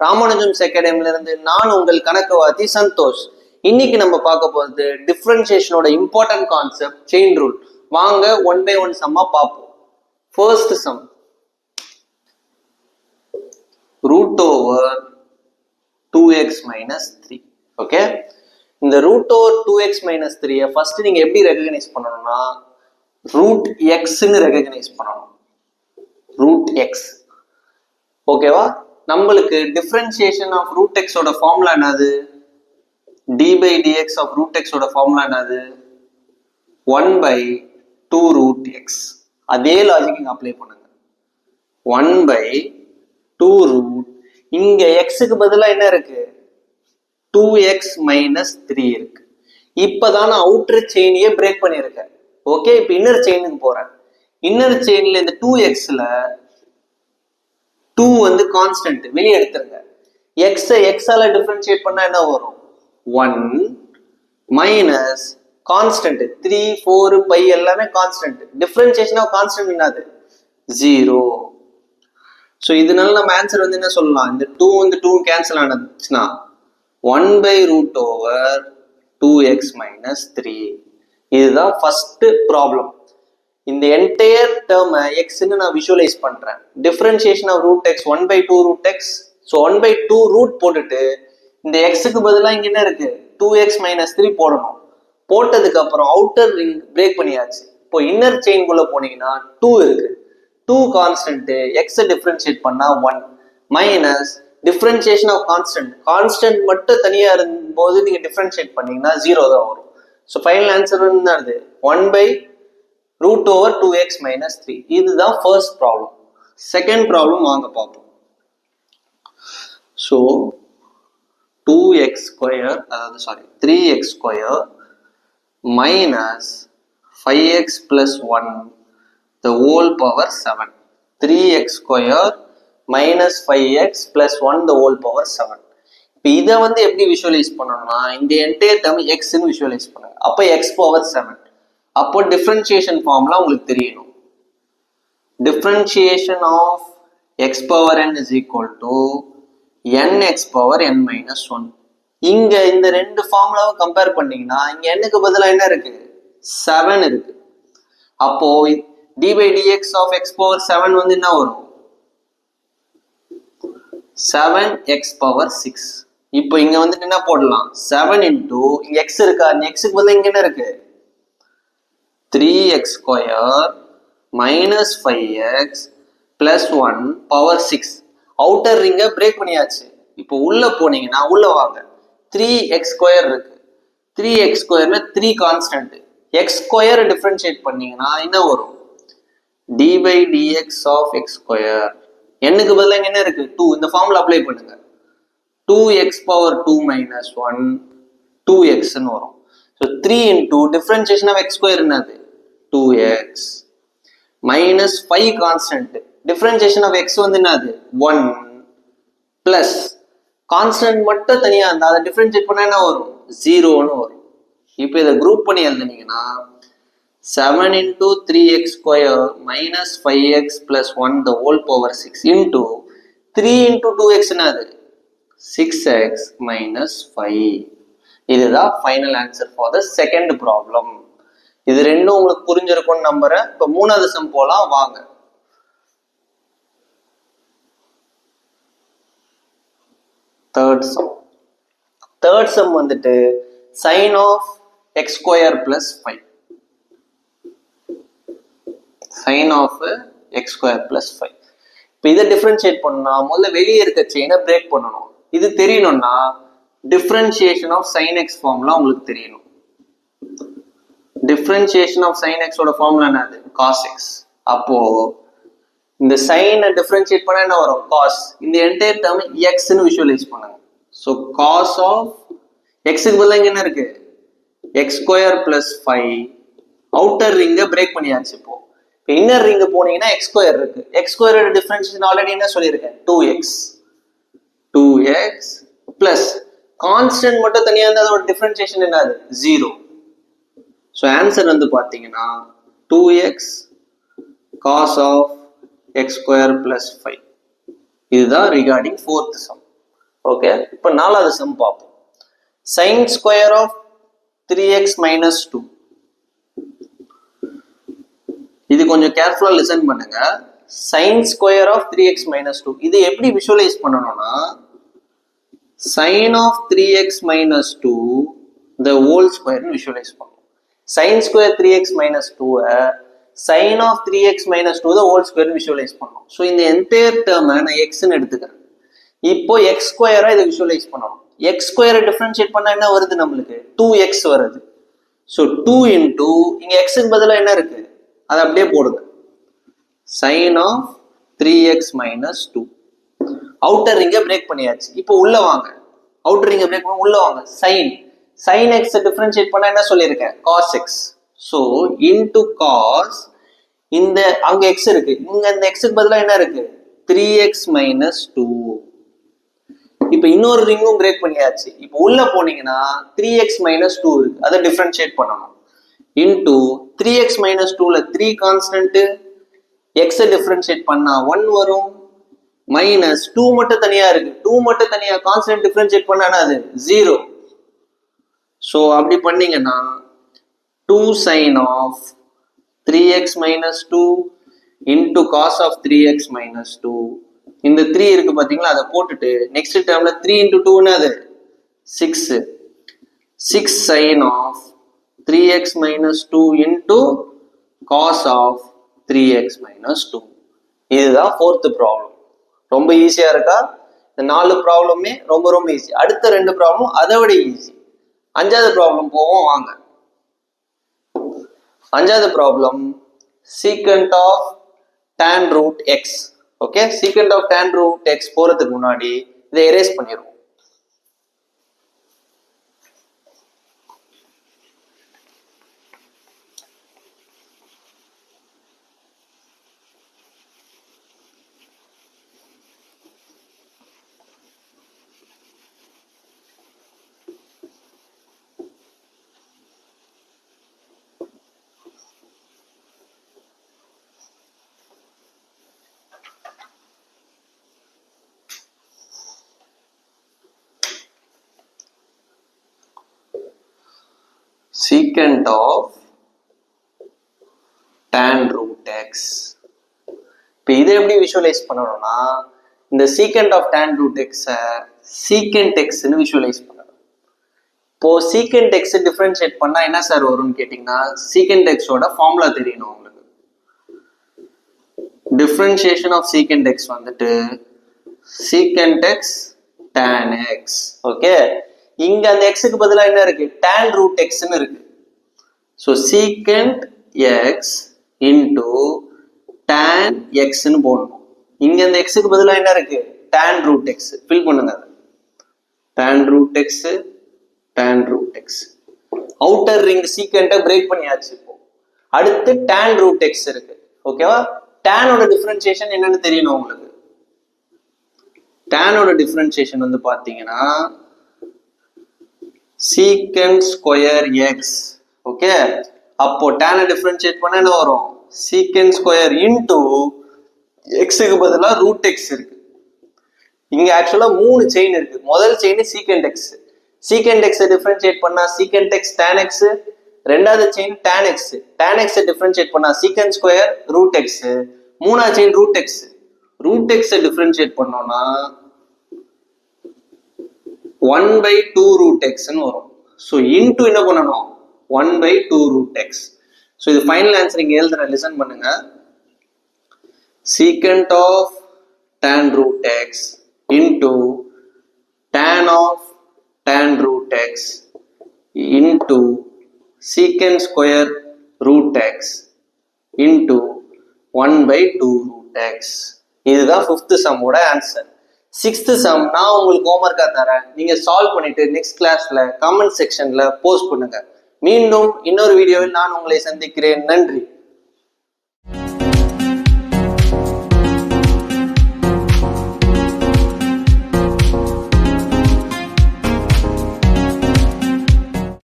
ராமானுஜம்ஸ் அகாடமில இருந்து நான் உங்கள் கணக்குவாதி சந்தோஷ். இன்னைக்கு நம்ம பார்க்க போறது டிஃபரன்சியேஷனோட இம்பார்ட்டன்ட் கான்செப்ட் செயின் ரூல். வாங்க ஒன் பை ஒன் சம்மா பார்ப்போம். First sum, root over 2x minus 3. Okay, இந்த root over 2x minus 3 first நீங்க எப்படி ரெகக்னைஸ் பண்ணணும்னா ரூட் எக்ஸ்ன்னு ரெகக்னைஸ் பண்ணணும். ரூட் எக்ஸ் ஓகேவா. நம்மளுக்கு டிஃபரன்சியேஷன் ஆஃப் ரூட் எக்ஸ் ஓட ஃபார்முலா என்னது? D by d x of root x ஓட ஃபார்முலா என்னது? 1/2 ரூட் எக்ஸ். அதே லாஜிக் இங்க அப்ளை பண்ணுங்க. 1/2 ரூட், இங்க எக்ஸுக்கு பதிலா என்ன இருக்கு? 2x minus 3 இருக்கு. இப்பதான் நான் அவுட்டர் செயினையே பிரேக் பண்ணியிருக்கேன். ஓகே, இப்ப இன்னர் செயினுக்கு போறேன். இன்னர் செயின்ல இந்த 2xல 2 வந்து கான்ஸ்டன்ட், வெளியே எடுத்துருங்க. எக்ஸால டிஃபரன்ஷியேட் பண்ணா என்ன வரும்? 1 மைனஸ் கான்ஸ்டன்ட் 3 4 பை எல்லாமே கான்ஸ்டன்ட். டிஃபரன்ஷியேஷன் ஆஃப் கான்ஸ்டன்ட் என்னது? 0. ஸோ இதனால நம்ம ஆன்சர் வந்து என்ன சொல்லலாம்? இந்த 2 வந்து 2 கேன்சல் ஆனதுச்சுன்னா 1/√2x minus 3. இதுதான் ஃபர்ஸ்ட் ப்ராப்ளம். இந்த என்டையர் டேர்ம் எக்ஸ்ன்னு நான் விஷுவலைஸ் பண்றேன். Differentiation of root x 1/2 root x. So 1/2 root போட்டுட்டு இந்த எக்ஸுக்கு பதிலாக இங்க என்ன இருக்கு? 2x minus 3 போடணும். போட்டதுக்கு அப்புறம் அவுட்டர் ரிங் பிரேக் பண்ணியாச்சு. இப்போ இன்னர் செயின்குள்ள போனீங்கன்னா 2 இருக்கு. 2 கான்ஸ்டன்ட், எக்ஸை டிஃபரன்ஷியேட் பண்ணா 1 மைனஸ் டிஃபரன்சியேஷன் ஆஃப் கான்ஸ்டன்ட் மட்டும் தனியா இருக்கும்போது நீங்க டிஃபரன்ஷியேட் பண்ணீங்கன்னா 0 தான் வரும். ஸோ ஃபைனல் ஆன்சர் என்னது? 1/√2x minus 3. இதுதான் ஃபர்ஸ்ட் ப்ராப்ளம். செகண்ட் ப்ராப்ளம் வாங்க பார்ப்போம். So 3x square minus 5x plus 1 the whole power 7. 3x square minus 5x plus 1 the whole power 7. இப்போ இதை வந்து எப்படி விஷுவலைஸ் பண்ணணும்னா இந்த என்டையர் டேர்ம் எக்ஸ்ன்னு விஷுவலைஸ் பண்ணுங்க. அப்போ எக்ஸ் பவர் 7. அப்போ டிஃபரன்சியேஷன் ஃபார்ம்லாம் உங்களுக்கு தெரியணும். Differentiation of x power n is equal to nx power n minus 1. இங்க இந்த ரெண்டு ஃபார்முலாவை கம்பேர் பண்ணீங்கன்னா இங்க n-க்கு பதிலாக என்ன இருக்கு? 7 இருக்கு. அப்போ d by dx of x power 7 வந்து என்ன வரும்? 7x power 6. இப்போ இங்க வந்து என்ன போடலாம்? 7 into இங்க x இருக்கா? அந்த x-க்கு பதிலா இங்க என்ன இருக்கு? 3x square minus 5x plus 1 power 6. Outer ரிங்க பிரேக் பண்ணியாச்சு. இப்போ உள்ள போனீங்கன்னா உள்ள வாங்க. 3x ஸ்கொயர் இருக்கு. 3x ஸ்கொயர்ல 3 கான்ஸ்டன்ட். x ஸ்கொயர் டிஃபரன்ஷியேட் பண்ணீங்கன்னா என்ன வரும்? d by dx of x square. n-க்கு பதிலா என்ன இருக்கு? 2. இந்த ஃபார்முலா அப்ளை பண்ணுங்க. 2x power 2 minus 1 2x ன்னு வரும். So 3 into differentiation of x square என்னது? 2x minus 5 constant. Differentiation of x வந்து என்னது? 1 plus constant மட்டும் தனியா இருந்தா அதை டிஃபரன்ஷியேட் பண்ணா என்ன வரும்? 0ன்னு வரும். இப்போ இதை குரூப் பண்ணி எழுதுனீங்கன்னா 7 into 3x square minus 5x plus 1 the whole power 6 into 3 into 2x என்னது? 6x minus 5. இதுதான் final answer for the second problem. இது ரெண்டும் உங்களுக்கு புரிஞ்சிருக்கும்னு நம்புறேன். இப்போ மூணாவது சம் போலாம் வாங்க. தேர்ட் சம் வந்துட்டு sin of x square plus 5. sin of x square plus 5. இப்போ இதை டிஃபரன்ஷியேட் பண்ணா முதல்ல வெளியே இருக்க செயினை பிரேக் பண்ணணும். இது தெரியணும்னா differentiation of sin x formula உங்களுக்கு தெரியணும். டிஃபரன்ஷியேஷன் ஆஃப் sin x ஓட ஃபார்முலா என்னது? cos x. அப்போ இந்த sin டிஃபரன்ஷியேட் பண்ணா என்ன வரும்? cos. இந்த என்டையர் டேர்ம் x ன்னு விஷுவலைஸ் பண்ணுங்க. ஸோ cos ஆஃப் x-க்கு பதிலா இங்க என்ன இருக்கு? x square plus 5. அவுட்டர் ரிங்க பிரேக் பண்ணியாச்சு. இப்போ இன்னர் ரிங்க போனீங்கன்னா x ஸ்கொயர் இருக்கு. x ஸ்கொயரோட டிஃபரன்ஷியேஷன் ஆல்ரெடி என்ன சொல்லியிருக்கேன்? 2x பிளஸ் கான்ஸ்டன்ட் மட்டும் தனியா இருந்தா அதோட டிஃபரன்ஷியேஷன் என்னது? 0. ஸோ ஆன்சர் வந்து பாத்தீங்கன்னா 2x cos of x square plus 5. இதுதான் ரிகார்டிங் ஃபோர்த் சம். ஓகே, இப்போ நாலாவது சம் பார்ப்போம். sin square of 3x minus 2. இது கொஞ்சம் கேர்ஃபுல்லா லிசன் பண்ணுங்க. sin square of 3x minus 2 இது எப்படி விஷுவலைஸ் பண்ணணும்னா sin of 3x minus 2 the whole square னு விஷுவலைஸ் பண்ணணும். sin square 3x minus 2 sin of 3x minus 2 the whole square னு விஷுவலைஸ் பண்ணணும். ஸோ இந்த என்டையர் டேர்மை நான் எக்ஸ்ன்னு எடுத்துக்கிறேன். இப்போ எக்ஸ் ஸ்கொயரா இதை விஷுவலைஸ் பண்ணணும். எக்ஸ் ஸ்கொயரை டிஃபரன்ஷியேட் பண்ணா என்ன வருது, நம்மளுக்கு 2x வருது. ஸோ 2 இன்டூ இங்க எக்ஸுக்கு பதிலாக என்ன இருக்கு அதை அப்படியே போடுங்க, sin of 3x minus 2. Outer ரிங்கை பிரேக் பண்ணியாச்சு. இப்போ உள்ள வாங்க, அவுட்டர் ரிங்கை பிரேக் பண்ண உள்ள வாங்க. sin x டிஃபரன்ஷியேட் பண்ணா என்ன சொல்லியிருக்கேன், cos x. So into cos, இந்த அங்க x இருக்கு, இங்க இந்த எக்ஸுக்கு பதிலாக என்ன இருக்கு 3x minus 2. இப்போ இன்னொரு ரிங்கும் பிரேக் பண்ணியாச்சு. இப்போ உள்ள போனீங்கன்னா 3x minus 2 இருக்கு, அதை டிஃபரன்ஷியேட் பண்ணணும். இன்டூ 3x minus 2ல 3 கான்ஸ்டன்ட், எக்ஸை டிஃபரன்ஷியேட் பண்ணா 1 வரும், மைனஸ் 2 மட்டும் தனியா இருக்கு, 2 மட்டும் தனியா கான்ஸ்டன்ட் டிஃபரன்ஷியேட் பண்ணா அது 0. ஸோ அப்படி பண்ணீங்கன்னா 2 sin of 3x minus 2 into cos of 3x minus 2. இந்த 3 இருக்கு பாத்தீங்களா, அதை போட்டுட்டு நெக்ஸ்ட் டேர்ம்ல 3 into 2 அது 6. 6 sin of 3x minus 2 into cos of 3x minus 2. இதுதான் fourth ப்ராப்ளம். ரொம்ப ஈஸியா இருக்கா? இந்த 4 ப்ராப்ளமே ரொம்ப ரொம்ப ஈஸி. அடுத்த 2 ப்ராப்ளம் அதை விட ஈஸி. 5வது ப்ராப்ளம் போவோம் வாங்க. 5வது problem secant of tan root x. Okay, secant of tan root x போறதுக்கு முன்னாடி இதை எரேஸ் பண்ணிடுவோம். secant of tan root x. இப்போ இதை எப்படி விஷுவலைஸ் பண்ணணும்னா இந்த secant of tan root x secant x னு விஷுவலைஸ் பண்ணணும். இப்போ secant x டிஃபரன்ஷியேட் பண்ணா என்ன சார் வரும்னு கேட்டிங்கன்னா secant x ஓட ஃபார்முலா தெரியணும் உங்களுக்கு. டிஃபரன்ஷியேஷன் ஆஃப் secant x வந்துட்டு secant x tan x. Okay, இங்க அந்த எக்ஸுக்கு பதிலா என்ன இருக்கு tan root x னு இருக்கு. So secant x into tan x னு போடணும். இங்க அந்த எக்ஸுக்கு பதிலா என்ன இருக்கு tan root x. ஃபில் பண்ணுங்க, tan root x tan root x. Outer ring secant break பண்ணியாச்சு. இப்போ அடுத்து tan root x இருக்கு. ஓகேவா, tan ஓட டிஃபரன்ஷியேஷன் என்னன்னு தெரியணும் உங்களுக்கு. tan ஓட டிஃபரன்ஷியேஷன் வந்து பாத்தீங்கன்னா secant square x. ஓகே, அப்போ tan டிஃபரன்ஷியேட் பண்ண என்ன வரும் secant square into x க்கு பதிலா root x இருக்கு. இங்க ஆக்சுவலா 3 செயின் இருக்கு. முதல் chain secant x. secant x differentiate பண்ணா secant x tan x. ரெண்டாவது chain tan x. tan x differentiate பண்ணா secant square root x. மூணாவது chain root x. root x differentiate பண்ணோம்னா 1/2 root x ன்னு வரும். ஸோ இன்டூ என்ன பண்ணணும் 1/2 root x. ஸோ இது ஃபைனல் ஆன்சர் இங்க எழுதுற, லிசன் பண்ணுங்க. secant of tan root x into tan of tan root x into secant square root x into 1/2 root x. இதுதான் 5th சம்மோட ஆன்சர். 6th சம் நான் உங்களுக்கு ஹோம்வொர்க்கா தரேன், நீங்க சால்வ் பண்ணிட்டு நெக்ஸ்ட் கிளாஸ்ல கமெண்ட் செக்ஷன்ல போஸ்ட் பண்ணுங்க. மீண்டும் இன்னொரு வீடியோவில் நான் உங்களை சந்திக்கிறேன். நன்றி.